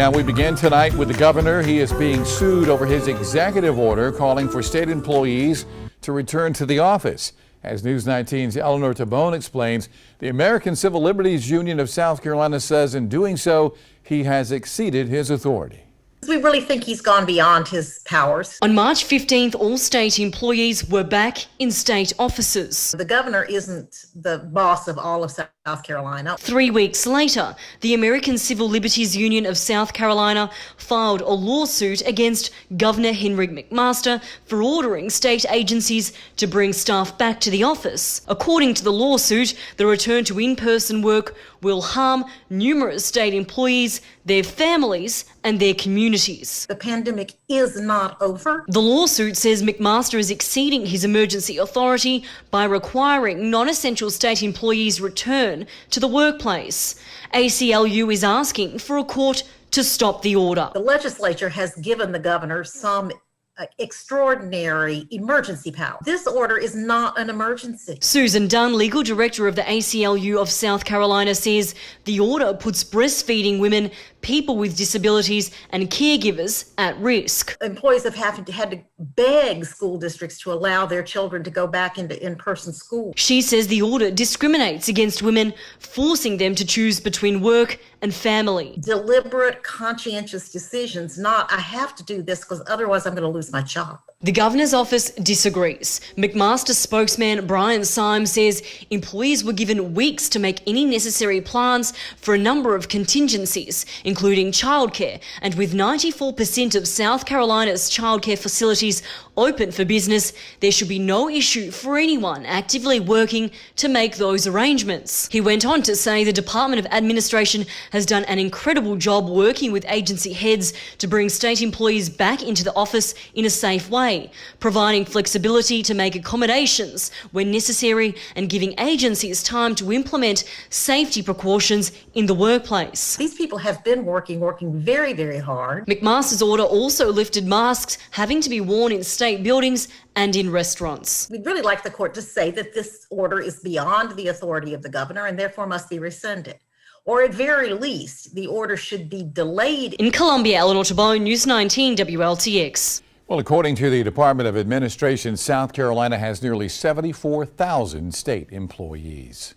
Now we begin tonight with the governor. He is being sued over his executive order calling for state employees to return to the office. As News 19's Eleanor Tabone explains, the American Civil Liberties Union of South Carolina says in doing so, he has exceeded his authority. We really think he's gone beyond his powers. On March 15th, all state employees were back in state offices. The governor isn't the boss of all of South Carolina. 3 weeks later, the American Civil Liberties Union of South Carolina filed a lawsuit against Governor Henry McMaster for ordering state agencies to bring staff back to the office. According to the lawsuit, the return to in-person work will harm numerous state employees, their families and their communities. The pandemic is not over. The lawsuit says McMaster is exceeding his emergency authority by requiring non-essential state employees return to the workplace. ACLU is asking for a court to stop the order. The legislature has given the governor some extraordinary emergency power. This order is not an emergency. Susan Dunn, legal director of the ACLU of South Carolina, says the order puts breastfeeding women, people with disabilities and caregivers at risk. Employees have had to beg school districts to allow their children to go back into in-person school. She says the order discriminates against women, forcing them to choose between work and family. Deliberate, conscientious decisions, not I have to do this because otherwise I'm going to lose my job. The governor's office disagrees. McMaster spokesman Brian Symes says employees were given weeks to make any necessary plans for a number of contingencies, including childcare, and with 94% of South Carolina's childcare facilities open for business, there should be no issue for anyone actively working to make those arrangements. He went on to say the Department of Administration has done an incredible job working with agency heads to bring state employees back into the office in a safe way, providing flexibility to make accommodations when necessary and giving agencies time to implement safety precautions in the workplace. These people have been working very, very hard. McMaster's order also lifted masks having to be worn in state buildings and in restaurants. We'd really like the court to say that this order is beyond the authority of the governor and therefore must be rescinded. Or at very least, the order should be delayed. In Columbia, Eleanor Tabone, News 19 WLTX. Well, according to the Department of Administration, South Carolina has nearly 74,000 state employees.